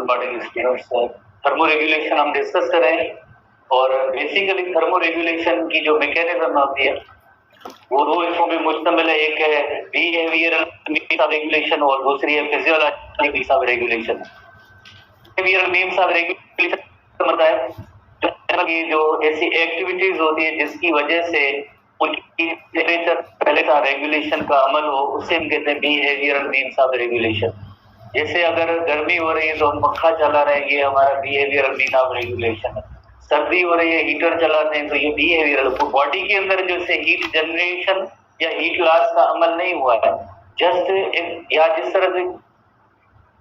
Good morning students. Thermo regulation हम discuss कर रहे हैं और बेसिकली थर्मो रेगुलेशन की जो मैकेनिज्म होती है वो दो हिस्सों में मुश्तमिल है। एक है बिहेवियरल मीन्स ऑफ रेगुलेशन और दूसरी है physiological means of regulation. Behavioural means of regulation मतलब है कि जो ऐसी एक्टिविटीज होती है जिसकी वजह से उनकी टेम्परेचर पहले का रेगुलेशन का अमल हो, उसे हम कहते हैं बिहेवियरल मीन्स ऑफ रेगुलेशन। जैसे अगर गर्मी हो रही है तो हम पंखा चला रहे हैं, ये हमारा बिहेवियरल मीन ऑफ रेगुलेशन है। सर्दी हो रही है, हीटर चलाते हैं, तो ये बिहेवियरल। तो बॉडी के अंदर जैसे हीट जनरेशन या हीट लॉस का अमल नहीं हुआ है, जस्ट या जिस तरह से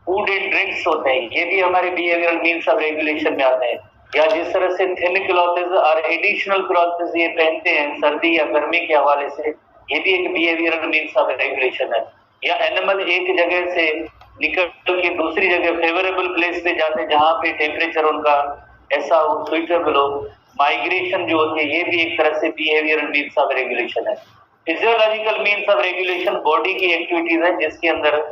फूड एंड ड्रिंक्स होते हैं, ये भी हमारे बिहेवियरल मीन्स ऑफ रेगुलेशन में आते हैं। या जिस तरह से थिन क्लॉथेस और एडिशनल क्लॉथेस ये पहनते हैं सर्दी या गर्मी के हवाले से, ये भी एक बिहेवियरल मीन्स ऑफ रेगुलेशन है। या एनिमल एक जगह से निकल के दूसरी जगह फेवरेबल प्लेस पे जाते हैं जहां पे टेम्परेचर उनका ऐसा हो, सुइटेबल हो। माइग्रेशन जो होती है ये भी एक तरह से बिहेवियरल मीन्स ऑफ रेगुलेशन है। Physiological means of regulation body की एक्टिविटीज है जिसके अंदर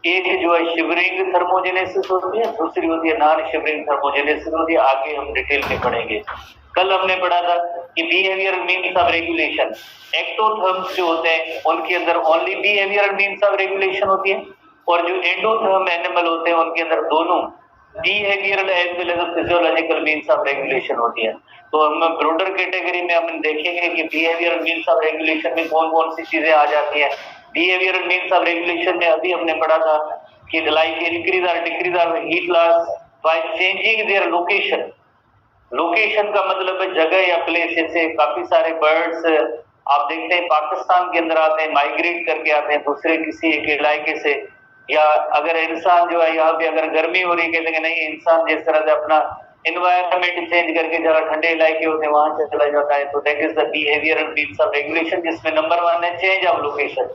एक जो है शिवरिंग थर्मोजेनेसिस होती है, दूसरी होती है नॉन शिवरिंग थर्मोजेनेसिस होती है। आगे हम डिटेल में पढ़ेंगे। कल हमने पढ़ा था कि बिहेवियरल मीन्स ऑफ रेगुलेशन एक्टोथर्म्स जो होते हैं उनके अंदर only behavioural means of regulation होती है, और जो एंडोथर्म एनिमल होते हैं उनके अंदर दोनों behavioural as well as physiological means of regulation होती है। तो हम ब्रॉडर कैटेगरी में हम देखेंगे कि बिहेवियरल मीन्स ऑफ रेगुलेशन में कौन कौन सी चीजें आ जाती हैं। बिहेवियरल मीन्स ऑफ रेगुलेशन में अभी हमने पढ़ा था कि लाइक इंक्रीज और decrease of heat loss by changing their location. Location का मतलब है जगह या प्लेस। जैसे काफी सारे बर्ड्स आप देखते हैं पाकिस्तान के अंदर आते हैं, माइग्रेट करके आते हैं दूसरे किसी एक इलाके से। या अगर इंसान जो है यहाँ पे अगर गर्मी हो रही है, कहते हैं नहीं, इंसान जिस तरह से अपना एनवायरनमेंट चेंज करके जहाँ ठंडे इलाके होते हैं वहां से चला जाता है, तो that is the behavioural means of regulation, जिसमें नंबर 1 है चेंज ऑफ लोकेशन।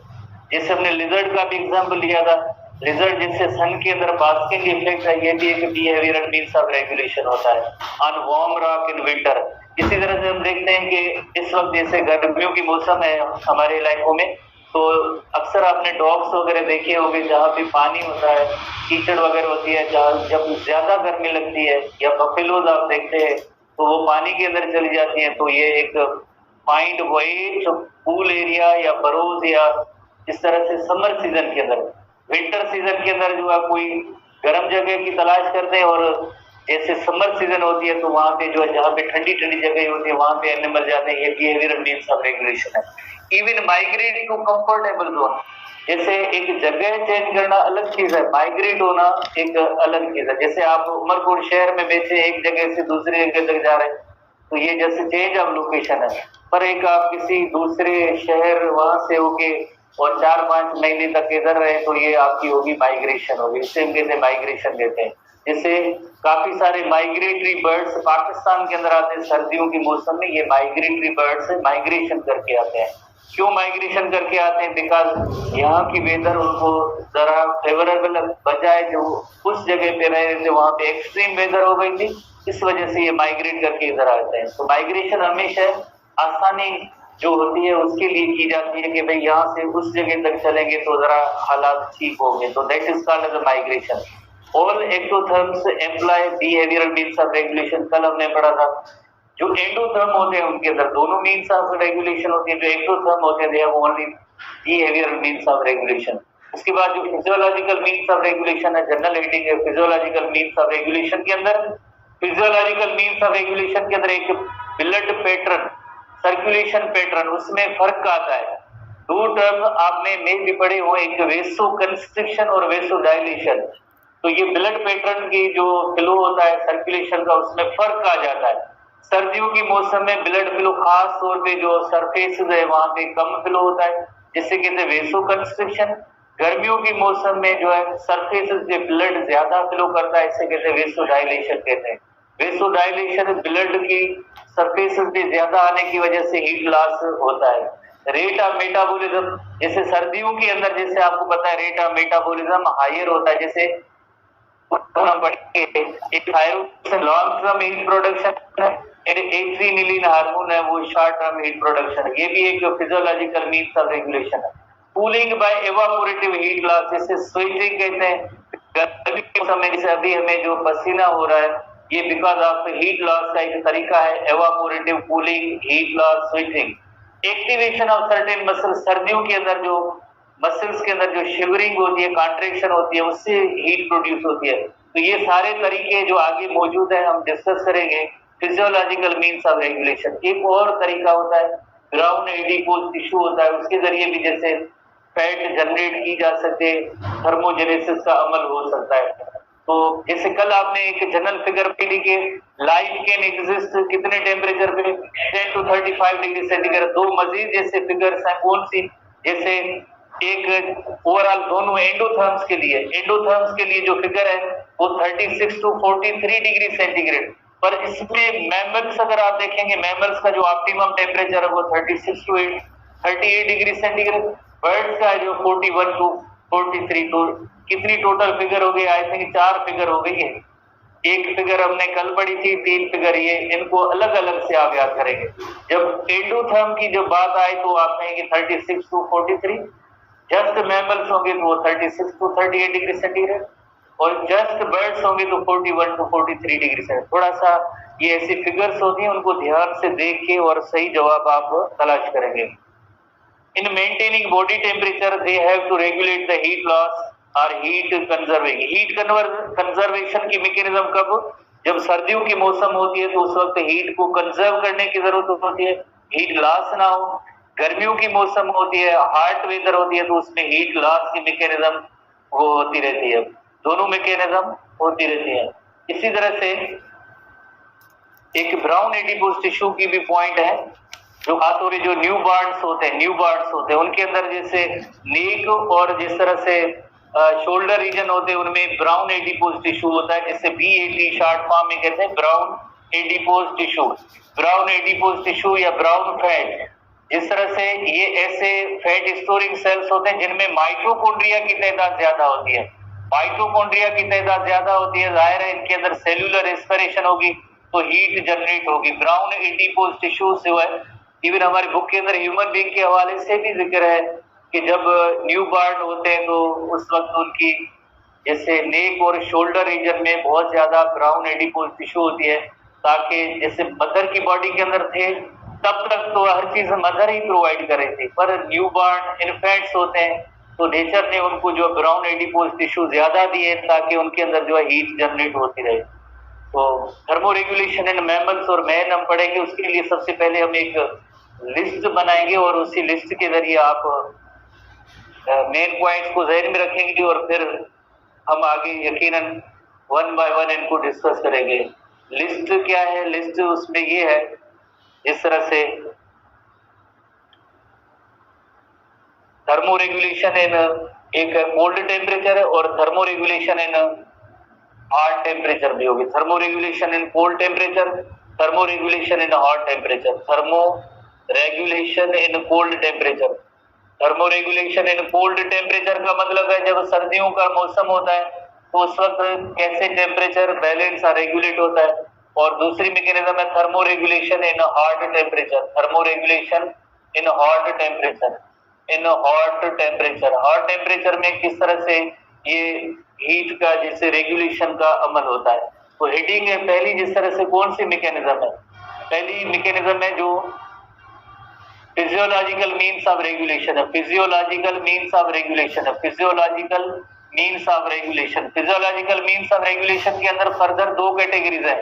जैसे हमने लिजर्ड का भी एग्जाम्पल लिया था, लिजर्ड जिससे सन के अंदर बास्किंग इफेक्ट है, ये भी एक बिहेवियरल मीन्स ऑफ रेगुलेशन होता है on warm rock in winter. इसी तरह से हम देखते हैं कि इस वक्त जैसे गर्मियों की मौसम है हमारे इलाकों में, तो अक्सर आपने डॉग्स वगैरह देखे होंगे जहाँ पे पानी होता है, कीचड़ वगैरह होती है, जहाँ जब ज्यादा गर्मी लगती है, या बफेलोज आप देखते हैं तो वो पानी के अंदर चली जाती है। तो ये एक फाइंड वही पूल एरिया या बरोज या इस तरह से समर सीजन के अंदर, विंटर सीजन के अंदर जो है कोई गर्म जगह की तलाश करते हैं, और जैसे समर सीजन होती है तो वहां पे जो है जहाँ पे ठंडी ठंडी जगह होती है वहां पे एनिमल जाते हैं। ये बिहेवियरल मीन्स ऑफ रेगुलेशन है। Even migrate to comfortable zone, जैसे एक जगह चेंज करना अलग चीज है, माइग्रेट होना एक अलग चीज है। जैसे आप उमरपुर शहर में बैठे एक जगह से दूसरी जगह तक जा रहे हैं, तो ये जैसे चेंज ऑफ लोकेशन है। पर एक आप किसी दूसरे शहर वहां से होके और 4-5 महीने तक इधर रहे, तो ये आपकी होगी माइग्रेशन होगी, इसे हम कहते हैं माइग्रेशन कहते हैं। जैसे काफी सारे माइग्रेटरी बर्ड्स पाकिस्तान के अंदर आते हैं सर्दियों के मौसम में, ये माइग्रेटरी बर्ड्स माइग्रेशन करके आते हैं। क्यों माइग्रेशन करके आते हैं? बिकॉज यहाँ की वेदर उनको जरा फेवरेबल बजाय जो उस जगह पे रहे थे वहां पे एक्सट्रीम वेदर हो गई थी, इस वजह से ये माइग्रेट करके इधर आते हैं। तो माइग्रेशन हमेशा आसानी जो होती है उसके लिए की जाती है कि भाई यहाँ से उस जगह तक चलेंगे तो जरा हालात ठीक होंगे, तो that is called as migration. All ectotherms employ behavioural means of regulation. कल हमने पढ़ा था जो एंडोथर्म होते हैं उनके अंदर दोनों मीन्स ऑफ रेगुलेशन होती है, जो एक्टोथर्म होते हैं they have only behavioural means of regulation. उसके बाद जो फिजियोलॉजिकल मीन्स ऑफ रेगुलेशन है, जनरल हेडिंग है फिजियोलॉजिकल मीन्स ऑफ रेगुलेशन के अंदर। फिजियोलॉजिकल मीन्स ऑफ रेगुलेशन के अंदर एक ब्लड पैटर्न, सर्कुलेशन पैटर्न, उसमें फर्क आता है। दो टर्म आपने में भी पढ़े हो, एक वेसो कंस्ट्रिक्शन और वेसो डायलेशन। तो ये ब्लड पैटर्न की जो फ्लो होता है सर्कुलेशन का, उसमें फर्क आ जाता है। सर्दियों की मौसम में ब्लड फ्लो खास तौर पे जो सरफेस है वहां पे कम फ्लो होता है, जिससे कहते हैं वेसो कंस्ट्रिक्शन। गर्मियों की मौसम में जो है सरफेस से ब्लड ज्यादा फ्लो करता है, इसे कहते हैं वेसो डायलेशन कहते हैं। वेसो डायलेशन ब्लड की सरफेस पे ज्यादा आने की वजह से हीट लॉस होता है। रेट ऑफ मेटाबॉलिज्म, जैसे सर्दियों के अंदर जैसे आपको पता है रेट ऑफ मेटाबॉलिज्म हायर होता है, जैसे एक लॉन्ग टर्म हीट प्रोडक्शन है, एड्रेनालिन हार्मोन है, वो शॉर्ट टर्म हीट प्रोडक्शन है। ये भी एक फिजियोलॉजिकल मीन्स ऑफ रेगुलेशन है। Cooling bye evaporative heat loss, जैसे स्वेटिंग कहते हैं, गर्मी के मौसम में जैसे अभी हमें जो पसीना हो रहा है, ये बिकॉज ऑफ हीट लॉस का एक तरीका है, evaporative cooling, heat loss, sweating, activation of certain muscle. सर्दियों के अंदर जो मसल्स के अंदर जो शिवरिंग होती है, कॉन्ट्रैक्शन होती है, उससे हीट प्रोड्यूस होती है। तो ये सारे तरीके जो आगे मौजूद है हम डिस्कस करेंगे। Physiological means of regulation. एक और तरीका होता है ग्राउंड एडिपोज टिश्यू होता है, उसके जरिए भी जैसे फैट जनरेट की जा सकते, थर्मोजेनेसिस का अमल हो सकता है। तो जैसे कल आपने एक जनरल फिगर पढ़ी कि लाइफ कैन एग्जिस्ट कितने टेम्परेचर पे, 10 to 35 डिग्री सेंटीग्रेड। दो मजीद जैसे फिगर्स हैं, कौन सी, जैसे एक ओवरऑल दोनों एंडोथर्म्स के लिए जो फिगर है वो 36 to 43 डिग्री सेंटीग्रेड। पर इसमें मैमल्स अगर आप देखेंगे, मैमल्स का जो ऑप्टिमम टेम्परेचर है वो 36 to 38 डिग्री सेंटीग्रेड। बर्ड्स का जो 41 to 43। तो कितनी टोटल फिगर हो गई? आई थिंक 4 फिगर हो गई है। एक फिगर हमने कल पढ़ी थी, 3 फिगर ये, इनको अलग अलग से आप याद करेंगे। जब एंडोथर्म की जब बात आए तो आप कहेंगे 36 to 43, जस्ट मैमल्स होंगे तो 36 to 38 डिग्री सेंटीग्रेड, और जस्ट बर्ड्स होंगे तो 41 to 43 डिग्री सेंटीग्रेड। थोड़ा सा ये ऐसी फिगर्स होती हैं, उनको ध्यान से देख के और सही जवाब आप तलाश करेंगे। In maintaining body temperature, they have to regulate the heat loss or heat conservation. Heat conservation की मैकेनिज्म कब? जब सर्दियों की मौसम होती है तो उस वक्त हीट को कंजर्व करने की जरूरत होती है, हीट लॉस ना हो। गर्मियों की मौसम होती है, हॉट वेदर होती है, तो उसमें हीट लॉस की मैकेनिज्म वो होती रहती है। दोनों मैकेनिज्म होती रहती है। इसी तरह से एक ब्राउन एडिपोज टिश्यू की भी पॉइंट है, जो खासतौर जो न्यू बर्ड्स होते हैं उनके अंदर जैसे नेक और जिस तरह से शोल्डर रीजन होते हैं उनमें ब्राउन एडिपोज टिश्यू होता है, जिससे BAT शॉर्ट फॉर्म में कहते हैं brown adipose tissue. Brown adipose tissue या ब्राउन फैट, जिस तरह से ये ऐसे फैट स्टोरिंग सेल्स होते हैं जिनमें माइटोकॉन्ड्रिया की तादाद ज्यादा होती है। माइटोकॉन्ड्रिया की तादाद ज्यादा होती है, जाहिर है इनके अंदर सेल्यूलर रेस्पिरेशन होगी तो हीट जनरेट होगी। ब्राउन एडिपोज टिश्यू से हुआ है, इवन हमारी बुक के अंदर ह्यूमन बीइंग के हवाले से भी जिक्र है कि जब न्यू बॉर्न होते हैं तो उस वक्त उनकी जैसे नेक और शोल्डर रीजन में बहुत ज्यादा ब्राउन एडिपोज टिश्यू होती है, ताकि जैसे मदर की बॉडी के अंदर थे तब तक तो हर चीज मदर ही प्रोवाइड कर रही थी, पर न्यू बॉर्न इन्फेंट्स होते हैं तो नेचर ने उनको जो ब्राउन एडिपोज टिश्यू ज्यादा दिए ताकि उनके अंदर जो है हीट जनरेट होती रहे। तो थर्मो रेगुलेशन इन मैमल्स और मैन हम पढ़ेंगे। उसके लिए सबसे पहले हम एक लिस्ट बनाएंगे और उसी लिस्ट के जरिए आप मेन पॉइंट्स को ज़हन में रखेंगे और फिर हम आगे यकीनन 1 by 1 इनको डिस्कस करेंगे। लिस्ट क्या है? लिस्ट उसमें ये है, इस तरह से थर्मो रेगुलेशन इन एक कोल्ड टेम्परेचर है और thermo regulation in hot temperature भी होगी। Thermo regulation in cold temperature, thermo regulation in hot temperature. Thermo regulation in cold temperature, thermo regulation in cold temperature का मतलब है जब सर्दियों का मौसम होता है तो उस वक्त कैसे टेम्परेचर बैलेंस रेगुलेट होता है। और दूसरी मैकेनिज्म है thermo regulation in hot temperature, thermo regulation in hot temperature, in hot temperature. Hot temperature में किस तरह से ये हीट का जैसे रेगुलेशन का अमल होता है। तो हीटिंग है पहली, जिस तरह से कौन सी मैकेनिज्म है? पहली मैकेनिज्म है जो फिजियोलॉजिकल मीन्स ऑफ रेगुलेशन है, फिजियोलॉजिकल मीन्स ऑफ रेगुलेशन है, physiological means of regulation. Physiological means of regulation के अंदर फर्दर 2 कैटेगरीज है।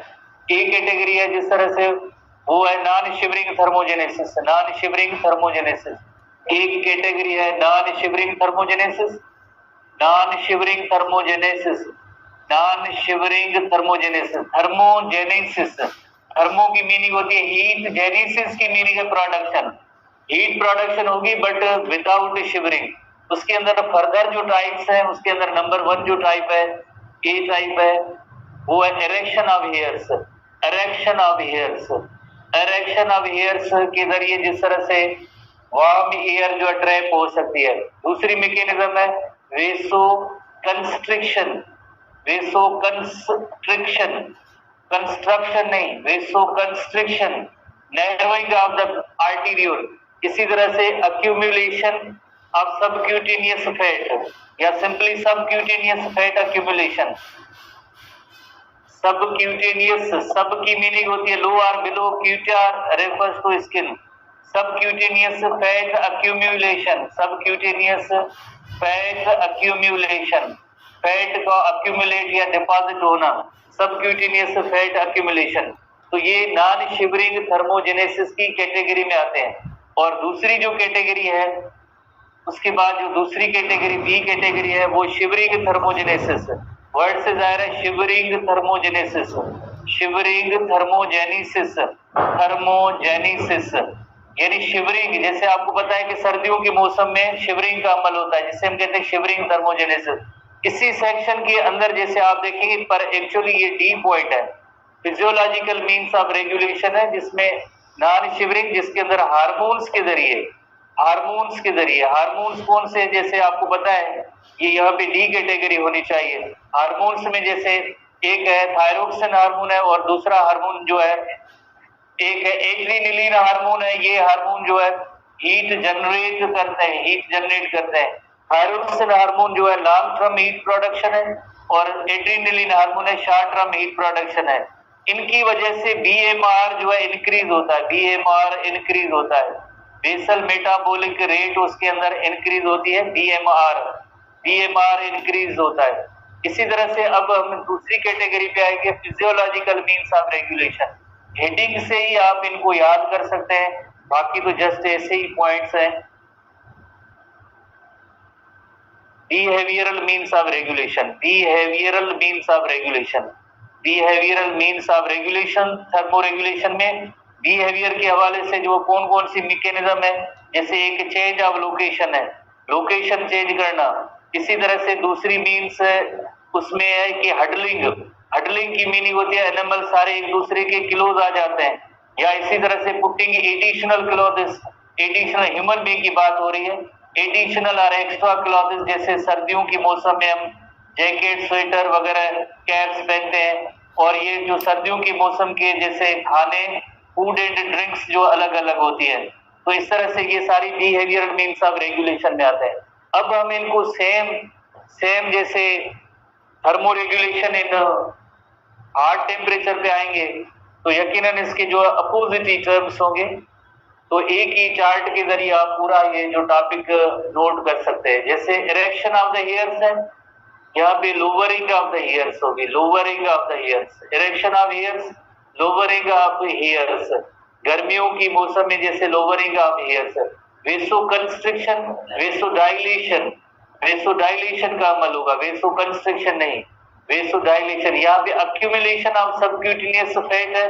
एक कैटेगरी है जिस तरह से वो है non shivering thermogenesis, non shivering thermogenesis. एक कैटेगरी है non shivering thermogenesis, non shivering thermogenesis, non shivering thermogenesis. Thermogenesis, thermo की मीनिंग होती है हीट, जेनेसिस की मीनिंग है प्रोडक्शन। हीट प्रोडक्शन होगी बट विदाउट शिवरिंग। उसके अंदर फर्दर जो टाइप्स हैं उसके अंदर नंबर 1 जो टाइप है, ए टाइप है, वो है erection of hairs. Erection of hairs, erection of hairs के जरिए जिस तरह से वार्म एयर जो ट्रैप हो सकती है। दूसरी मैकेनिज्म है vaso constriction, vaso constriction, construction नहीं, vaso constriction, narrowing of the arteriole. इसी तरह से अक्यूमुलेशन of subcutaneous fat या simply subcutaneous fat accumulation. Subcutaneous, sub की मीनिंग होती है लो और below, cutis refers to skin. Subcutaneous fat accumulation, subcutaneous fat accumulation, fat का अक्यूमुलेट या डिपॉजिट होना, सबक्यूटेनियस फैट अक्यूमुलेशन. तो ये नॉन शिवरिंग थर्मोजेनेसिस की कैटेगरी में आते हैं. और दूसरी जो कैटेगरी है, उसके बाद जो दूसरी कैटेगरी बी कैटेगरी है वो शिवरिंग थर्मोजेनेसिस. वर्ड से जा रहा है shivering thermogenesis, shivering thermogenesis, thermogenesis यानी शिवरिंग. जैसे आपको पता है कि सर्दियों के मौसम में शिवरिंग का अमल होता है जिसे हम कहते हैं शिवरिंग थर्मोजेनेसिस. इसी सेक्शन के अंदर जैसे आप देखेंगे पर एक्चुअली ये डी पॉइंट है, फिजियोलॉजिकल मीन्स ऑफ रेगुलेशन है, जिसमें नॉन शिवरिंग जिसके अंदर हार्मोन्स के जरिए, हार्मोन्स के जरिए, हार्मोन्स कौन से जैसे आपको पता है ये यहाँ पे डी कैटेगरी होनी चाहिए. हार्मोन्स में जैसे एक है थायरोक्सिन हार्मोन है और दूसरा हार्मोन जो है एक है एड्रेनलिन हार्मोन है. ये हार्मोन जो है हीट जनरेट करते हैं, हीट जनरेट करते हैं. थायरोक्सिन हार्मोन जो है लॉन्ग टर्म हीट प्रोडक्शन है और एड्रेनलिन हार्मोन है शॉर्ट टर्म हीट प्रोडक्शन है. इनकी वजह से बीएमआर जो है इंक्रीज होता है, बीएमआर इंक्रीज होता है, बेसल मेटाबॉलिक रेट उसके अंदर इंक्रीज होती है, बीएमआर, बीएमआर इंक्रीज होता है. इसी तरह से अब हम दूसरी कैटेगरी पे आएंगे, physiological means of regulation. Heading से ही आप इनको याद कर सकते हैं, बाकी तो जस्ट ऐसे ही पॉइंट्स हैं. Behavioural means of regulation, behavioural means of regulation, behavioural means of regulation. Thermo regulation में बिहेवियर के हवाले से जो कौन कौन सी मैकेनिज्म है, जैसे एक चेंज ऑफ लोकेशन है, लोकेशन चेंज करना. इसी तरह से दूसरी मीन्स उसमें है कि हडलिंग, हडलिंग की मीनिंग होती है एनिमल सारे एक दूसरे के क्लोज आ जाते हैं. या इसी तरह से putting additional clothes, additional human being की बात हो रही है, एडिशनल और एक्स्ट्रा क्लॉथेस जैसे सर्दियों के मौसम में हम जैकेट स्वेटर वगैरह कैप्स पहनते हैं. और ये जो सर्दियों के मौसम के जैसे खाने फूड एंड ड्रिंक्स जो अलग अलग होती है. तो इस तरह से ये सारी बिहेवियरल मीन्स ऑफ रेगुलेशन में आते हैं. अब हम इनको सेम जैसे thermo regulation in hard temperature पे आएंगे तो यकीनन इसके जो अपोजिट ही टर्म्स होंगे. तो एक ही चार्ट के जरिए आप पूरा ये जो टॉपिक नोट कर सकते हैं. जैसे इरेक्शन ऑफ द हेयर्स है, यहाँ पे लोअरिंग ऑफ द हेयर्स होगी, lowering of the hairs, erection of hairs, lowering of hairs. गर्मियों की मौसम में जैसे lowering of hairs, वेसो constriction, वेसो dilation, वेसो dilation का अमल होगा, वेसो कंस्ट्रिक्शन नहीं, वेसो डायलेशन. यहाँ पे अक्यूमुलेशन ऑफ सबक्यूटेनियस फैट है,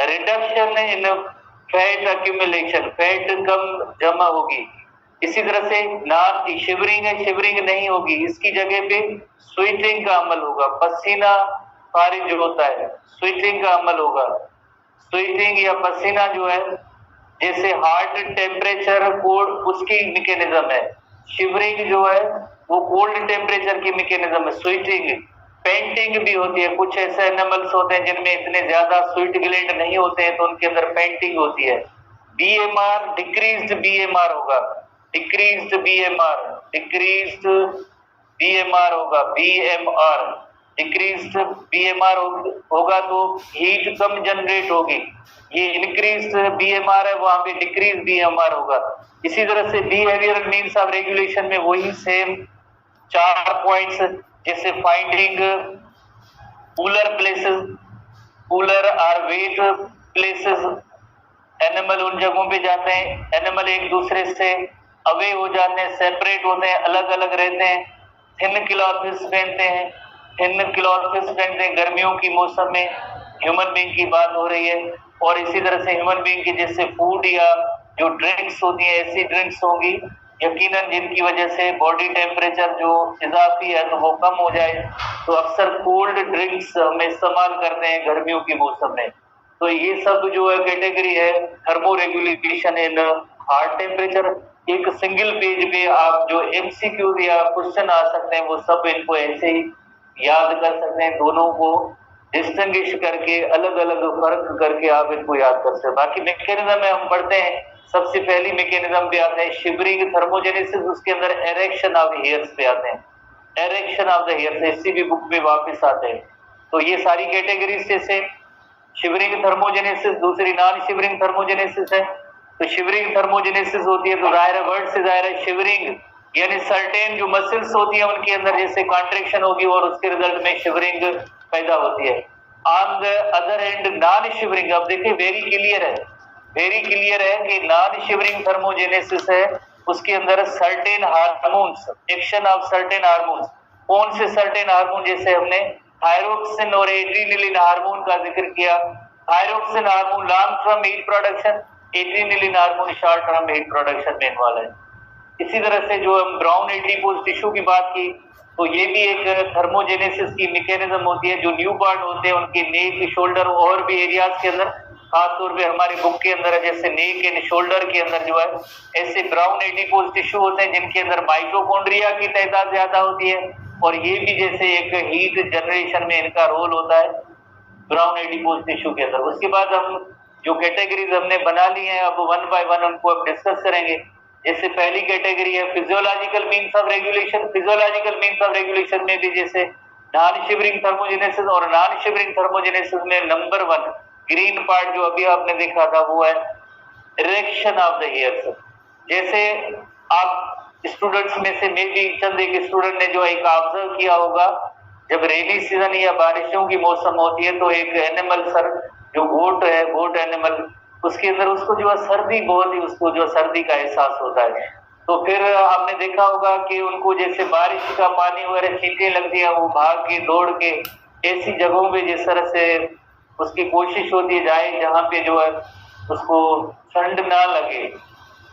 reduction in fat accumulation, fat कम जमा होगी. इसी तरह से नॉन शिवरिंग है, शिवरिंग नहीं होगी, इसकी जगह पे स्वेटिंग का अमल होगा, पसीना खारिज होता है, स्वेटिंग का अमल होगा. स्वेटिंग या पसीना जो है जैसे हार्ट टेम्परेचर कोल्ड उसकी मैकेनिज्म है, शिवरिंग जो है वो कोल्ड टेम्परेचर की मैकेनिज्म है. स्वेटिंग, पेंटिंग भी होती है, कुछ ऐसे एनिमल्स होते हैं जिनमें इतने ज्यादा स्वीट ग्लैंड नहीं होते हैं तो उनके अंदर पेंटिंग होती है. बीएमआर डिक्रीज्ड बीएमआर होगा, डिक्रीज्ड बीएमआर, डिक्रीज्ड बीएमआर होगा, बीएमआर डिक्रीज्ड बीएमआर होगा तो हीट कम जनरेट होगी. ये इंक्रीज्ड बीएमआर है, वहां पे डिक्रीज बीएमआर होगा. इसी तरह से बिहेवियरल मीन्स ऑफ रेगुलेशन में वही सेम 4 पॉइंट्स, जैसे फाइंडिंग कूलर प्लेसेस, कूलर और वेट प्लेसेस. एनिमल उन जगहों पे जाते हैं, एनिमल एक दूसरे से अवे हो जाते हैं, सेपरेट होते हैं, अलग अलग रहते हैं. थिन क्लॉथ्स पहनते हैं, थिन क्लॉथ्स पहनते हैं गर्मियों की मौसम में. ह्यूमन बीइंग की बात हो रही है. और इसी तरह से ह्यूमन बीइंग की जैसे फूड या जो ड्रिंक्स होती है ऐसी ड्रिंक्स होंगी यकीनन जिनकी वजह से बॉडी टेम्परेचर जो इजाफी है तो वो कम हो जाए. तो अक्सर कोल्ड ड्रिंक्स हम इस्तेमाल करते हैं गर्मियों के मौसम में. तो ये सब जो है कैटेगरी है thermo regulation in hard temperature. एक सिंगल पेज पे आप जो एमसीक्यू या क्वेश्चन आ सकते हैं वो सब इनको ऐसे ही याद कर सकते हैं. दोनों को डिस्टिंग्विश करके अलग अलग फर्क करके आप इनको याद कर सकते हैं. बाकी मैकेनिज्म में हम पढ़ते हैं सबसे पहली मैकेनिज्म पे आते हैं शिवरिंग थर्मोजेनेसिस, उसके अंदर एरेक्शन ऑफ हेयर्स पे आते हैं, एरेक्शन ऑफ द हेयर्स इसी भी बुक में वापस आते हैं। तो ये सारी कैटेगरीज जैसे शिवरिंग थर्मोजेनेसिस, दूसरी नॉन शिवरिंग थर्मोजेनेसिस है। तो शिवरिंग थर्मोजेनेसिस होती है तो जाहिर है वर्ड से जाहिर है शिवरिंग यानी सर्टेन जो मसल्स होती है उनके अंदर जैसे कॉन्ट्रैक्शन होगी और उसके रिजल्ट में शिवरिंग पैदा होती है। On the other and non shivering, अब देखिए वेरी क्लियर है कि नॉन शिवरिंग थर्मोजेनेसिस है, उसके अंदर certain hormones, action of certain hormones. कौन से सर्टेन हार्मोन? जैसे हमने थायरोक्सिन और एड्रीनलिन हार्मोन का जिक्र किया। Thyroxine hormone long term heat production, adrenaline hormone short term heat production में इन्वॉल्व है। इसी तरह से जो हम ब्राउन एडिपोज टिश्यू की बात की तो ये भी एक थर्मोजेनेसिस की मैकेनिज्म होती है। जो न्यू बॉर्न होते हैं उनके नेक, शोल्डर और भी एरियाज के अंदर, खासतौर पे हमारे बुक के अंदर जैसे नेक एंड शोल्डर के अंदर जो है ऐसे ब्राउन एडिपोज टिश्यू होते हैं जिनके अंदर माइटोकॉन्ड्रिया की तादाद ज्यादा होती है और ये भी जैसे एक हीट जनरेशन में इनका रोल होता है ब्राउन एडिपोज टिश्यू के अंदर। उसके बाद हम जो कैटेगरीज हमने बना ली हैं अब वन बाय वन उनको अब डिस्कस करेंगे। जैसे पहली कैटेगरी है physiological means of regulation. Physiological means of regulation में भी जैसे नॉन शिवरिंग थर्मोजेनेसिस और नॉन शिवरिंग थर्मोजेनेसिस में नंबर 1 ग्रीन पार्ट जो अभी आपने देखा था वो है इरेक्शन ऑफ द हेयर्स। जैसे आप स्टूडेंट्स में से मे भी चंद एक स्टूडेंट ने जो एक ऑब्जर्व किया होगा, जब रेनी सीजन या बारिशों की मौसम होती है तो एक एनिमल सर जो गोट है, गोट एनिमल, उसके अंदर उसको जो है सर्दी बहुत ही, उसको जो सर्दी का एहसास होता है। तो फिर आपने देखा होगा कि उनको जैसे बारिश का पानी वगैरह छींटे लगती है, वो भाग के दौड़ के ऐसी जगहों पे जिस तरह से उसकी कोशिश होती है जाए जहाँ पे जो है उसको ठंड ना लगे।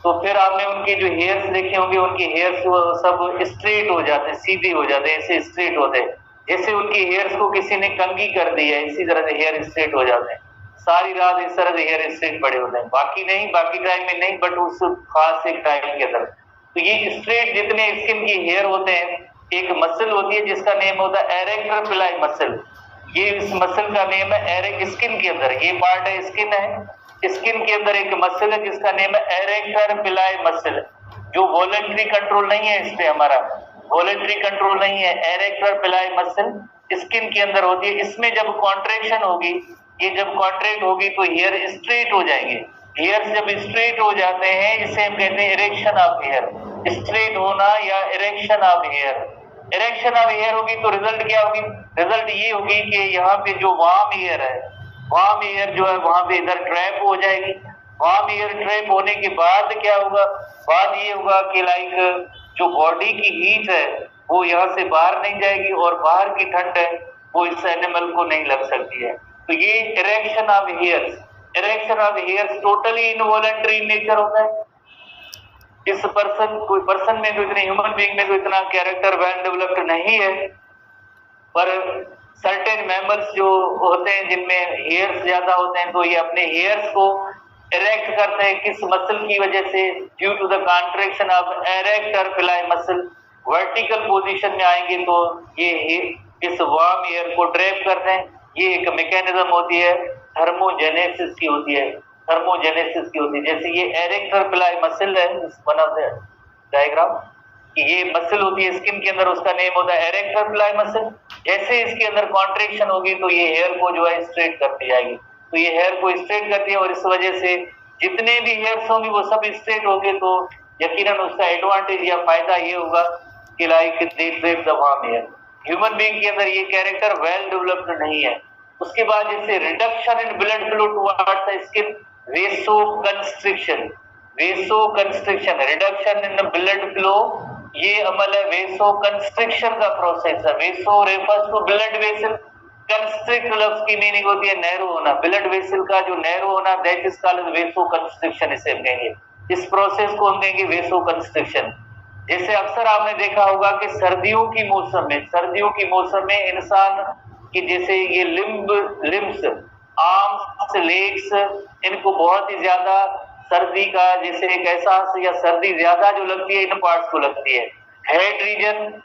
तो फिर आपने उनके जो हेयर्स देखे होंगे, उनके हेयर्स सब स्ट्रेट हो जाते हैं, सीधे हो जाते हैं, ऐसे स्ट्रेट होते हैं जैसे उनकी हेयर्स को किसी ने कंघी कर दी है, इसी तरह से हेयर स्ट्रेट हो जाते हैं। सारी रात इस तरह से हेयर स्ट्रेट पड़े होते हैं, बाकी नहीं, बाकी टाइम में नहीं, बट उस खास एक टाइम के अंदर। तो ये स्ट्रेट जितने स्किन की हेयर होते हैं, एक मसल होती है जिसका नेम होता है एरेक्टर पिलाई मसल। ये इस मसल का नेम है एरेक, स्किन के अंदर ये पार्ट है, स्किन है, स्किन के अंदर एक मसल है जिसका नेम है एरेक्टर पिलाई मसल, जो वॉलंटरी कंट्रोल नहीं है, इस पे हमारा वॉलंटरी कंट्रोल नहीं है। एरेक्टर पिलाई मसल स्किन के अंदर होती है, इसमें जब कॉन्ट्रैक्शन होगी, ये जब कॉन्ट्रैक्ट होगी तो हेयर स्ट्रेट हो जाएंगे। हेयर जब स्ट्रेट हो जाते हैं इसे हम कहते हैं इरेक्शन ऑफ हेयर, स्ट्रेट होना या erection of hair. Erection of hair होगी तो रिजल्ट क्या होगी? रिजल्ट ये होगी कि यहाँ पे जो वार्म हेयर है, वार्म हेयर जो है वहां पे इधर ट्रैप हो जाएगी। वार्म हेयर ट्रैप होने के बाद क्या होगा? बाद ये होगा कि लाइक जो बॉडी की हीट है वो यहाँ से बाहर नहीं जाएगी और बाहर की ठंड है वो इस एनिमल को नहीं लग सकती है। तो ये erection of hairs, erection of hairs totally involuntary nature होता है। इस कोई पर्सन में तो इतने, ह्यूमन बीइंग में तो इतना कैरेक्टर वेल डेवलप्ड नहीं है, पर सर्टेन मैमल्स जो होते हैं जिनमें हेयर्स ज्यादा होते हैं तो ये अपने हेयर्स को इरेक्ट करते हैं। किस मसल की वजह से? Due to the contraction of arrector pili muscle. Vertical position में आएंगे तो ये इस वार्म एयर को ट्रैप करते हैं। ये एक मैकेनिज्म होती है थर्मोजेनेसिस की होती है, थर्मोजेनेसिस की होती है। जैसे ये एरेक्टर पिलाई मसल है, वन ऑफ द डायग्राम, कि ये मसल होती है स्किन के अंदर, उसका नेम होता है एरेक्टर पिलाई मसल। जैसे इसके अंदर कॉन्ट्रैक्शन होगी तो ये हेयर को जो है स्ट्रेट करती जाएगी, तो ये हेयर को स्ट्रेट करती है और इस वजह से जितने भी हेयर्स होंगे वो सब स्ट्रेट होंगे। तो यकीनन उसका एडवांटेज या फायदा ये होगा कि like they trap the warm air. Human being के अंदर ये कैरेक्टर वेल डेवलप्ड नहीं है। उसके बाद जैसे reduction in blood flow towards the skin, vaso constriction, vaso constriction, reduction in blood flow, ये अमल है वेसो कंस्ट्रिक्शन का प्रोसेस है। Vaso refers to blood vessel, constrict लफ्ज की मीनिंग होती है नैरो होना, ब्लड वेसल का जो नैरो होना, दैट इज कॉल्ड वेसो कंस्ट्रिक्शन, इसे हम कहेंगे, इस प्रोसेस को हम कहेंगे वेसो कंस्ट्रिक्शन। जैसे अक्सर आपने देखा होगा कि सर्दियों की मौसम में इंसान की जैसे ये लिम्स, आर्म्स, लेग्स, इनको बहुत ही ज्यादा सर्दी का जैसे एक एहसास या सर्दी ज्यादा जो लगती है इन पार्ट्स को लगती है। हेड रीजन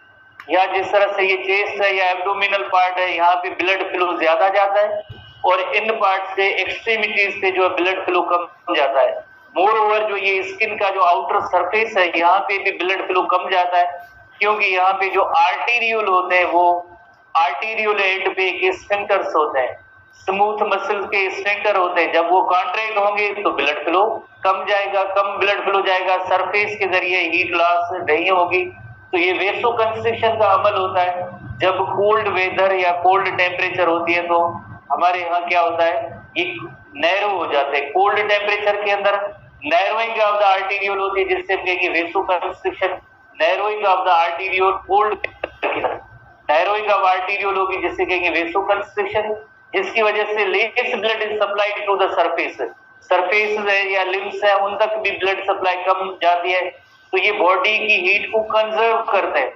या जिस तरह से ये चेस्ट है या एब्डोमिनल पार्ट है, यहाँ पे ब्लड फ्लो ज्यादा जाता है और इन पार्ट से एक्सट्रीमिटीज से जो है ब्लड फ्लो कम जाता है। मोर ओवर जो ये स्किन का जो आउटर सरफेस है, यहाँ पे भी ब्लड फ्लो कम जाता है, क्योंकि यहाँ पे जो आर्टीरियोल होते हैं वो आर्टीरियोल एंड पे एक स्फिंक्टर्स होते हैं, स्मूथ मसल के स्फिंक्टर होते हैं, जब वो कॉन्ट्रैक्ट होंगे तो ब्लड फ्लो कम जाएगा, कम ब्लड फ्लो जाएगा, सरफेस के जरिए हीट लॉस नहीं होगी, तो ये वेसोकंस्ट्रिक्शन का अमल होता है। जब कोल्ड वेदर या कोल्ड टेम्परेचर होती है तो हमारे यहाँ क्या होता है, ये नैरो हो जाते हैं, कोल्ड टेम्परेचर के अंदर नैरोइंग ऑफ द आर्टीरियोल होती है, जिससे कहेंगे vasoconstriction, narrowing of the arteriole cold narrowing of arteriole होगी, जिससे कहेंगे वेसोकंस्ट्रिक्शन, जिसकी वजह से less blood is supplied to the surface, surface है या लिम्स है उन तक भी ब्लड सप्लाई कम जाती है, तो ये बॉडी की हीट को कंजर्व करते हैं।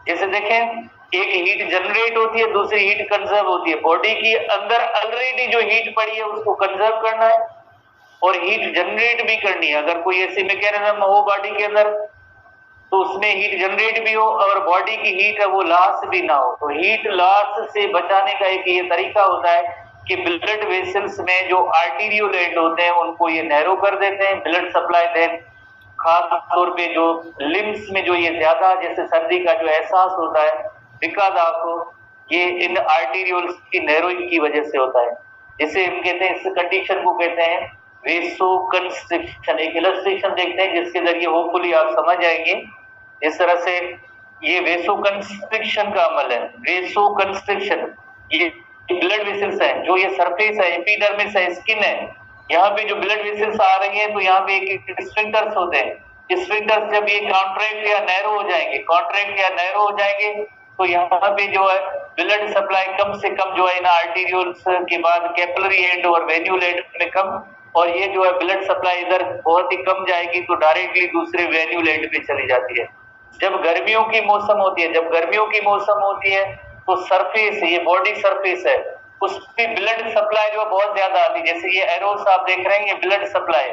जैसे देखें, एक हीट जनरेट होती है, दूसरी हीट कंजर्व होती है, बॉडी की अंदर ऑलरेडी जो हीट पड़ी है उसको कंजर्व करना है और हीट जनरेट भी करनी है। अगर कोई ऐसी मैकेनिज्म हो बॉडी के अंदर तो उसमें हीट जनरेट भी हो और बॉडी की हीट है वो लॉस भी ना हो, तो हीट लॉस से बचाने का एक ये तरीका होता है कि ब्लड वेसल्स में जो आर्टीरियल एंड होते हैं उनको ये नैरो कर देते हैं, ब्लड सप्लाई दें, खास तौर पे जो लिम्स में जो ये ज्यादा जैसे सर्दी का जो एहसास होता है बिकॉज ऑफ ये इन आर्टीरियल्स की नैरोइंग की वजह से होता है, जिसे हम कहते हैं, इस कंडीशन को कहते हैं वेसोकंस्ट्रिक्शन। एक इलस्ट्रेशन देखते हैं जिसके जरिए होपफुली आप समझ जाएंगे। इस तरह से ये वेसोकंस्ट्रिक्शन का अमल है। वेसोकंस्ट्रिक्शन ये ब्लड वेसल्स है, जो ये सरफेस है, एपिडर्मिस है, स्किन है, यहाँ पे जो ब्लड वेसल्स आ रही है तो यहाँ पे एक स्फिंक्टर्स होते हैं, स्फिंक्टर्स जब ये कॉन्ट्रैक्ट या नैरो हो जाएंगे, कॉन्ट्रैक्ट या नैरो हो जाएंगे तो यहाँ पे जो है ब्लड सप्लाई कम से कम जो है इन आर्टीरियल्स के बाद कैपिलरी एंड और वेन्यूल एंड में कम, और ये जो है ब्लड सप्लाई इधर बहुत ही कम जाएगी तो डायरेक्टली दूसरे वेन्यूल एंड पे चली जाती है। जब गर्मियों की मौसम होती है, जब गर्मियों की मौसम होती है तो सरफेस, ये बॉडी सरफेस है, उस पे ब्लड सप्लाई जो बहुत ज्यादा आती है। जैसे ये एरोस आप देख रहे हैं, ये ब्लड सप्लाई,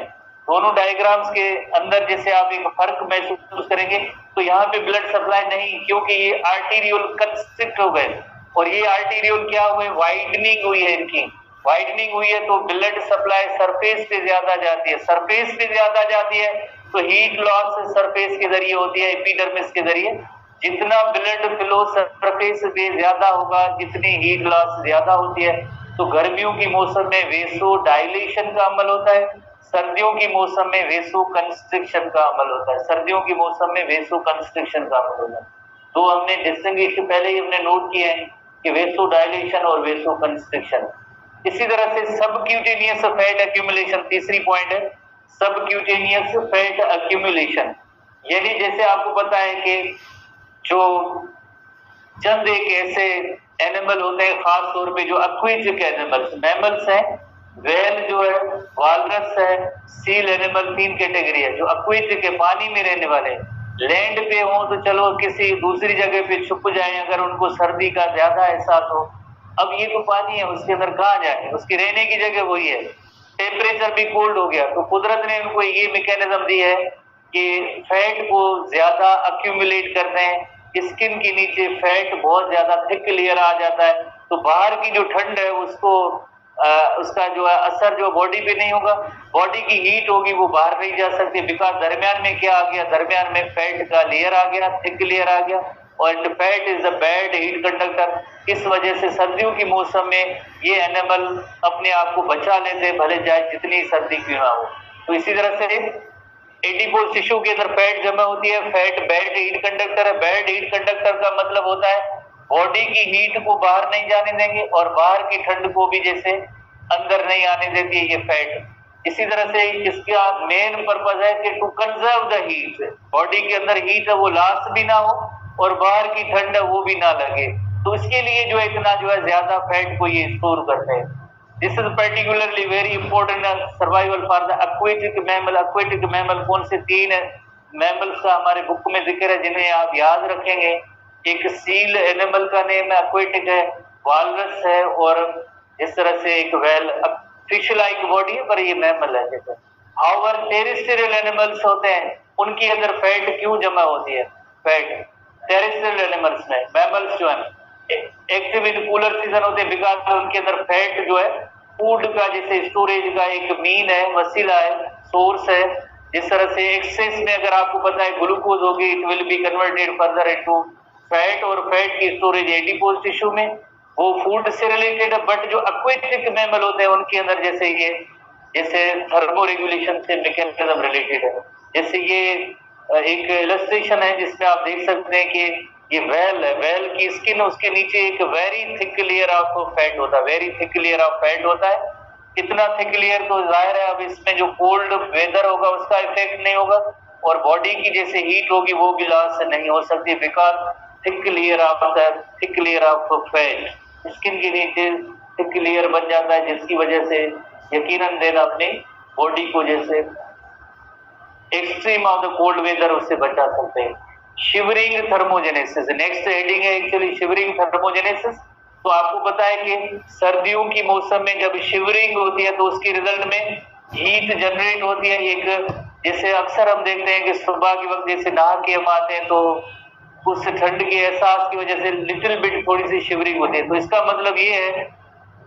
दोनों डायग्राम्स के अंदर जैसे आप एक फर्क महसूस करेंगे तो यहाँ पे ब्लड सप्लाई नहीं, क्योंकि ये आर्टीरियल कंस्ट्रिक्ट हो गए और ये आर्टीरियल क्या हुए, वाइडनिंग हुई है, इनकी वाइडनिंग हुई है तो ब्लड सप्लाई सरफेस पे ज्यादा जाती है, सरफेस पे ज्यादा जाती है तो हीट लॉस सरफेस के जरिए होती है, एपिडर्मिस के जरिए। जितना ब्लड फ्लो सरफेस पे ज्यादा होगा जितनी हीट लॉस ज्यादा होती है। तो गर्मियों की मौसम में वेसो डायलेशन का अमल होता है, सर्दियों की मौसम में वेसो कंस्ट्रिक्शन का अमल होता है, सर्दियों की मौसम में वेसो कंस्ट्रिक्शन का अमल होता है। तो हमने डिस्टिंग्विश पहले ही हमने नोट किया है कि वेसो डायलेशन और वेसो कंस्ट्रिक्शन। इसी तरह से सबक्यूटेनियस फैट एक्यूमुलेशन, तीसरी पॉइंट है सबक्यूटेनियस फैट एक्यूमुलेशन। यानी जैसे आपको पता है कि जो चंद एक ऐसे एनिमल होते हैं खास तौर पे जो एक्वेटिक एनिमल्स, मैमल्स हैं, व्हेल जो है, वालरस है, सील एनिमल, तीन कैटेगरी है जो एक्वेटिक है, पानी में रहने वाले। लैंड पे हो तो चलो किसी दूसरी जगह पे छुप जाए अगर उनको सर्दी का ज्यादा एहसास हो, अब ये तो पानी है उसके अंदर कहाँ जाए, उसकी रहने की जगह वही है, टेम्परेचर भी कोल्ड हो गया तो कुदरत ने उनको ये मैकेनिज्म दी है कि फैट को ज्यादा अक्यूमुलेट करते हैं, स्किन के नीचे फैट बहुत ज्यादा थिक लेयर आ जाता है तो बाहर की जो ठंड है उसको उसका जो है असर जो बॉडी पे नहीं होगा, बॉडी की हीट होगी वो बाहर नहीं जा सकती, बिकॉज दरमियान में क्या आ गया, दरमियान में फैट का लेयर आ गया, थिक लेयर आ गया, और fat is the bad heat conductor. इस वजह से सर्दियों की मौसम में ये एनिमल अपने आप को बचा लेते भले जाए जितनी सर्दी क्यों ना हो। तो इसी तरह से एडिपोज टिश्यू के अंदर फैट जमा होती है, फैट बैड हीट कंडक्टर है। बैड हीट कंडक्टर का मतलब होता है बॉडी की हीट को बाहर नहीं जाने देंगे और बाहर की ठंड को भी जैसे अंदर नहीं आने देती है ये फैट। इसी तरह से इसका मेन पर्पज है कि to conserve the heat, body के अंदर हीट है वो लॉस भी ना हो और बाहर की ठंड है वो भी ना लगे, तो इसके लिए जो है इतना जो है ज्यादा फैट को ये स्टोर करते हैं। This is particularly very important survival for the aquatic mammal. Aquatic mammal कौन से तीन मैमल्स का हमारे बुक में जिक्र है जिन्हें आप याद रखेंगे। एक सील एनिमल का नेम है, एक्वेटिक है, वालरस है, और इस तरह से एक वेल, फिश लाइक बॉडी है पर ये मैमल है। जैसे हाउएवर टेरेस्ट्रियल एनिमल्स होते हैं उनके अंदर फैट क्यों जमा होती है, फैट टेरेस्ट्रियल एनिमल्स में, मैमल्स जो है एक्टिव इन कूलर सीजन होते हैं बिकॉज उनके अंदर फैट जो है फूड का जैसे स्टोरेज का एक मीन है, वसीला है, सोर्स है। जिस तरह से एक्सेस में अगर आपको पता है ग्लूकोज होगी, it will be converted further into fat, और फैट की स्टोरेज एडिपोज टिश्यू में, वो फूड से रिलेटेड है। बट जो एक्वेटिक मैमल होते हैं उनके अंदर जैसे ये जैसे थर्मो रेगुलेशन से मैकेनिज्म रिलेटेड है। जैसे ये एक इलस्ट्रेशन है जिसमें आप देख सकते हैं कि ये वेल है, वेल की स्किन, उसके नीचे एक very thick layer of fat होता है, very thick layer of fat होता है। इतना थिक लेयर तो जाहिर है अब इसमें जो कोल्ड वेदर होगा उसका इफेक्ट नहीं होगा, और बॉडी की जैसे हीट होगी वो भी लॉस नहीं हो सकती, because thick layer of fat skin के नीचे थिक लेयर बन जाता है, जिसकी वजह से यकीनन देना अपनी बॉडी को जैसे extreme of the cold weather उससे बचा सकते हैं। शिवरिंग थर्मोजेनेसिस नेक्स्ट हेडिंग है, एक्चुअली शिवरिंग थर्मोजेनेसिस। तो आपको पता है कि सर्दियों की मौसम में जब शिवरिंग होती है तो उसके रिजल्ट में हीट जनरेट होती है। एक जैसे अक्सर हम देखते हैं कि सुबह के वक्त जैसे नहा के हम आते हैं तो उस ठंड के एहसास की वजह से लिटिल बिट थोड़ी सी शिवरिंग होती है। तो इसका मतलब ये है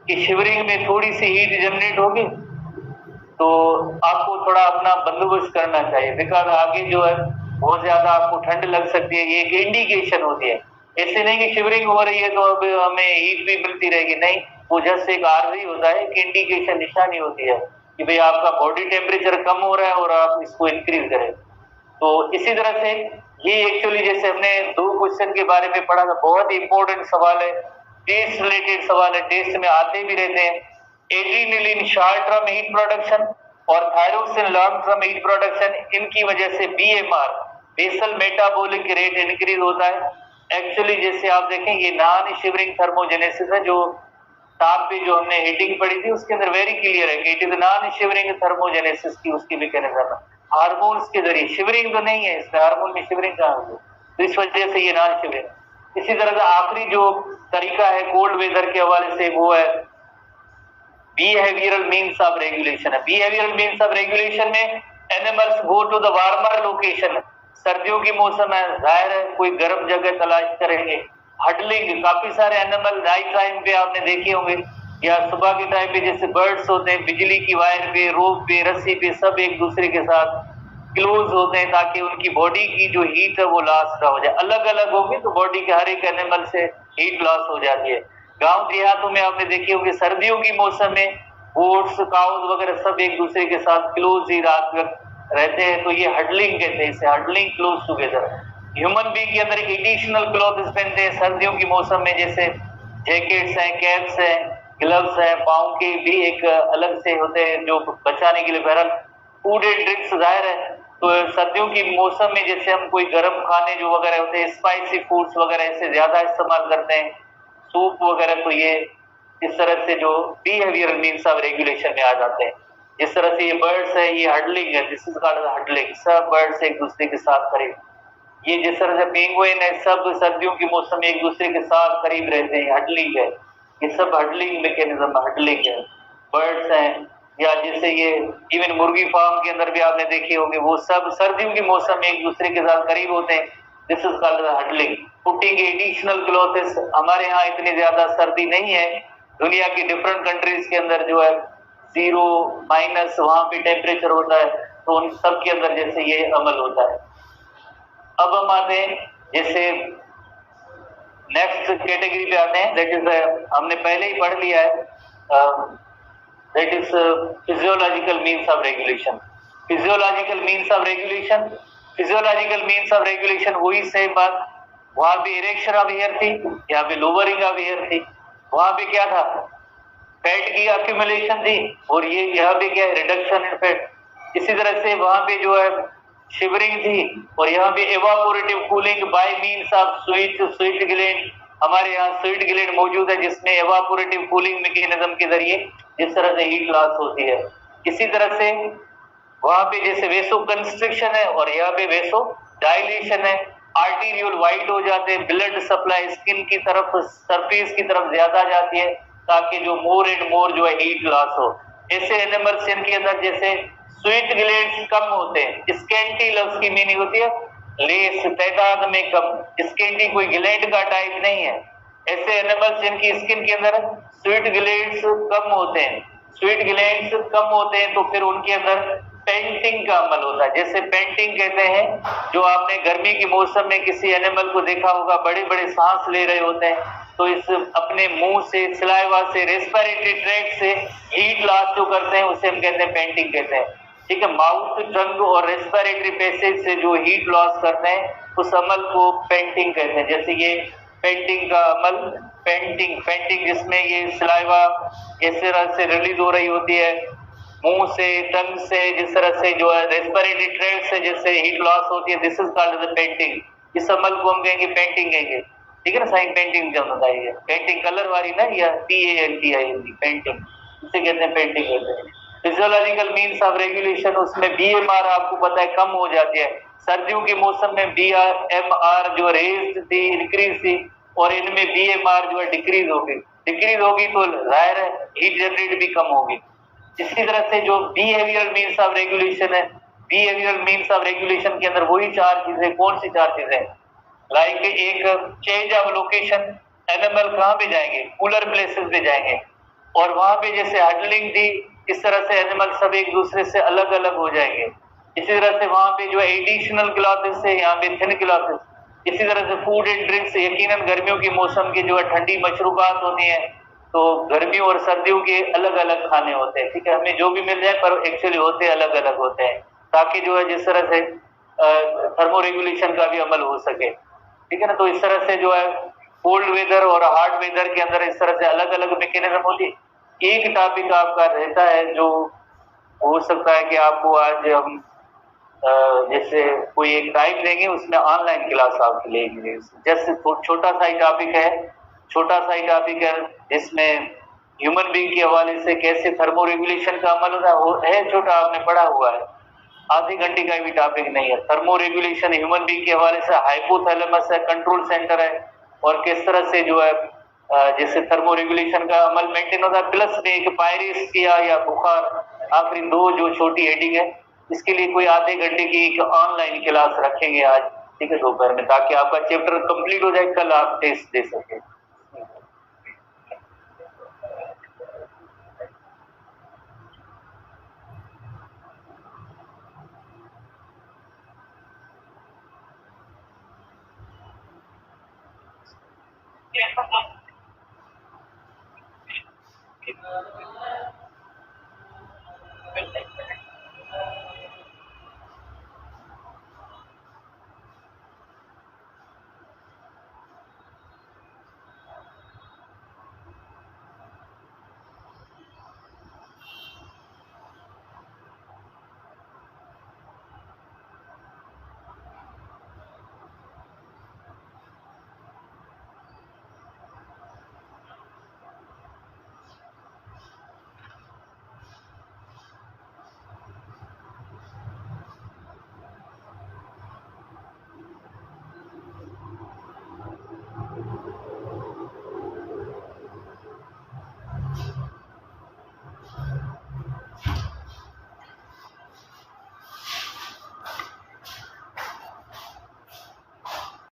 कि शिवरिंग में थोड़ी सी हीट जनरेट होगी, तो आपको थोड़ा अपना बंदोबस्त करना चाहिए, बिकॉज आगे जो है बहुत ज्यादा आपको ठंड लग सकती है। ये एक इंडिकेशन होती है, ऐसे नहीं कि शिवरिंग हो रही है तो अब हमें हीट भी मिलती रहेगी, नहीं, वो जस्ट एक आर्जी होता है, एक इंडिकेशन, निशानी होती है कि भाई आपका बॉडी टेम्परेचर कम हो रहा है और आप इसको इंक्रीज करें। तो इसी तरह से ये एक्चुअली जैसे हमने 2 क्वेश्चन के बारे में पढ़ा था, बहुत इंपॉर्टेंट सवाल है, टेस्ट रिलेटेड सवाल है, टेस्ट में आते भी रहते हैं। Adrenaline short term heat production और thyroxine long term heat production, इनकी वजह से BMR basal metabolic rate increase होता है। एक्चुअली जैसे आप देखें ये नॉन शिवरिंग थर्मोजेनेसिस है, जो टॉप पे जो हमने हेडिंग पढ़ी थी उसके अंदर वेरी क्लियर है कि it is non shivering thermogenesis की उसकी मैकेनिज्म है, हार्मोन्स के जरिए। शिवरिंग तो नहीं है, इसमें हार्मोन में शिवरिंग कहाँ होगी, तो इस वजह से ये नॉन शिवरिंग। इसी तरह का आखिरी जो तरीका है कोल्ड वेदर के हवाले से वो है बिहेवियरल मीन्स ऑफ रेगुलेशन है। बिहेवियरल मीन्स ऑफ रेगुलेशन में animals go to the warmer location. सर्दियों की मौसम है, जाहिर है कोई गर्म जगह तलाश करेंगे। हडलिंग, काफी सारे एनिमल नाइट टाइम पे आपने देखे होंगे या सुबह के टाइम पे जैसे बर्ड्स होते हैं बिजली की वायर पे, रोप पे, रस्सी पे, सब एक दूसरे के साथ क्लोज होते हैं ताकि उनकी बॉडी की जो हीट है वो लॉस ना हो जाए। अलग अलग होगी तो बॉडी के हर एक एनिमल से हीट लॉस हो जाती है। गांव देहातों में आपने देखी होगी सर्दियों की मौसम में गोट्स, काउज वगैरह सब एक दूसरे के साथ क्लोज ही रात में रहते हैं, तो ये हडलिंग कहते हैं, इसे huddling close together. Human being के अंदर एडिशनल क्लॉथ्स पहनते हैं सर्दियों की मौसम में, जैसे जैकेट्स हैं, कैप्स हैं, ग्लव्स हैं, पाँव के भी एक अलग से होते हैं जो बचाने के लिए। बहरहाल फूड एंड ड्रिंक्स जाहिर है, तो सर्दियों की मौसम में जैसे हम कोई गर्म खाने जो वगैरह होते हैं, स्पाइसी फूड्स वगैरह ऐसे ज्यादा इस्तेमाल करते हैं, सूप वगैरह, तो ये इस तरह से जो बिहेवियरल मीन्स ऑफ रेगुलेशन में आ जाते हैं। जिस तरह से ये बर्ड्स है, ये हडलिंग है, दिस इज कॉल्ड हडलिंग, सब बर्ड्स एक दूसरे के साथ करीब। ये जिस तरह से पेंगुइन है, सब सर्दियों के मौसम में एक दूसरे के साथ करीब रहते हैं, हडलिंग है। ये सब हडलिंग मैकेनिज्म, हडलिंग है। बर्ड्स हैं, या जैसे ये इवन मुर्गी फार्म के अंदर भी आपने देखे होंगे, वो सब सर्दियों के मौसम में एक दूसरे के साथ करीब होते हैं, this is called huddling. Putting additional clothes, हमारे यहाँ इतनी ज्यादा सर्दी नहीं है, दुनिया की डिफरेंट कंट्रीज के अंदर जो है 0 माइनस वहां पे टेम्परेचर होता है, तो उन सब के अंदर जैसे ये अमल होता है। अब हम आते हैं जैसे नेक्स्ट कैटेगरी पे आते हैं, दैट इज हमने पहले ही पढ़ लिया है, that is physiological means of regulation. Physiological means of regulation, physiological means of regulation वही सेम बात, वहां पे इरेक्शन ऑफ हेयर थी, यहाँ पे लोअरिंग ऑफ हेयर थी। वहां पे क्या था, फैट की अक्यूमुलेशन थी, और ये यहाँ पे क्या है, रिडक्शन इन फैट। इसी तरह से वहां पे जो है शिवरिंग थी, और यहाँ पे evaporative cooling by means of sweat gland. हमारे यहाँ स्वीट ग्लैंड मौजूद है जिसमें एवापोरेटिव कूलिंग मैकेनिज्म के जरिए जिस तरह से हीट लॉस होती है। इसी तरह से वहां पे जैसे वेसो कंस्ट्रिक्शन है और यहाँ पे वेसो डायलेशन है, आर्टीरियल वाइड हो जाते हैं, ब्लड सप्लाई स्किन की तरफ, सरफेस की तरफ ज्यादा जाती है ताकि जो मोर एंड मोर जो है हीट लॉस हो। ऐसे एनिमल्स इनके अंदर जैसे स्वीट ग्लैंड्स कम होते हैं, स्कैंटी लफ्ज की मीनिंग होती है लेस, तादाद में कम, स्कैंटी कोई ग्लैंड का टाइप नहीं है। ऐसे एनिमल्स जिनकी स्किन के अंदर स्वीट ग्लैंड्स कम होते हैं, स्वीट ग्लैंड्स कम होते हैं तो फिर उनके अंदर पेंटिंग का अमल होता है। जैसे पेंटिंग कहते हैं, जो आपने गर्मी के मौसम में किसी एनिमल को देखा होगा, बड़े बड़े सांस ले रहे होते हैं, तो इस अपने मुंह से, सलाइवा से, रेस्पिरेटरी ट्रैक्ट से हीट लॉस जो करते हैं उसे हम कहते हैं पेंटिंग कहते हैं। ठीक है, माउथ, टंग और रेस्पिरेटरी पैसेज से जो हीट लॉस करते हैं उस अमल को पेंटिंग कहते हैं। जैसे ये पेंटिंग का अमल, पेंटिंग जिसमें ये सलाइवा इस तरह से रिलीज हो रही होती है मुंह से, टंग से, जिस तरह से जो है रेस्पिरेटरी ट्रैक्ट से जिससे हीट लॉस होती है, this is called as panting. इस अमल को हम कहेंगे पेंटिंग कहेंगे। ठीक है ना, साइन पेंटिंग जब बताइए, पेंटिंग कलर वाली ना, या PANTING पेंटिंग, इसे कहते हैं पेंटिंग कहते हैं। फिजियोलॉजिकल मीन्स ऑफ रेगुलेशन, उसमें BMR आपको पता है कम हो जाती है। सर्दियों के मौसम में BMR जो रेज थी, इंक्रीज थी, और इनमें BMR जो है डिक्रीज होगी तो जाहिर है हीट जनरेट भी कम होगी। इसी तरह से जो बिहेवियरल मीन्स ऑफ रेगुलेशन है, बिहेवियरल मीन्स ऑफ रेगुलेशन के अंदर वही चार चीजें, कौन सी चार चीजें, लाइक एक चेंज ऑफ लोकेशन, एनिमल कहाँ पे जाएंगे, कूलर प्लेसेस पे जाएंगे, और वहां पे जैसे हडलिंग थी, इस तरह से एनिमल सब एक दूसरे से अलग अलग हो जाएंगे। इसी तरह से वहां पे जो एडिशनल क्लॉथेस है, यहाँ पे थिन क्लॉथेस। इसी तरह से फूड एंड ड्रिंक्स, यकीनन गर्मियों के मौसम की जो है ठंडी मशरूबात होती है, तो गर्मियों और सर्दियों के अलग अलग खाने होते हैं। ठीक है, हमें जो भी मिल जाए पर एक्चुअली होते अलग अलग होते हैं, ताकि जो है जिस तरह से थर्मो रेगुलेशन का भी अमल हो सके। ठीक है ना, तो इस तरह से जो है कोल्ड वेदर और हार्ड वेदर के अंदर इस तरह से अलग अलग मैकेनिज्म होती है। एक टॉपिक आपका रहता है जो हो सकता है कि आपको आज हम जैसे कोई एक टाइप देंगे, उसमें ऑनलाइन क्लास आपकी लेंगे। जैसे छोटा सा ही टॉपिक है, जिसमें ह्यूमन बीइंग के हवाले से कैसे थर्मो रेगुलेशन का अमल होता है, छोटा, आपने पढ़ा हुआ है, आधे घंटे का भी टॉपिक नहीं है। थर्मो रेगुलेशन ह्यूमन बीइंग के हवाले से हाइपोथैलेमस है, कंट्रोल सेंटर है, और किस तरह से जो है जैसे थर्मो रेगुलेशन का अमल मेंटेन होता है, प्लस में एक पायरेसिया या बुखार, आखिरी दो जो छोटी हेडिंग है, इसके लिए कोई आधे घंटे की एक ऑनलाइन क्लास रखेंगे आज। ठीक है, दोपहर में, ताकि आपका चैप्टर कंप्लीट हो जाए, कल आप टेस्ट दे सके।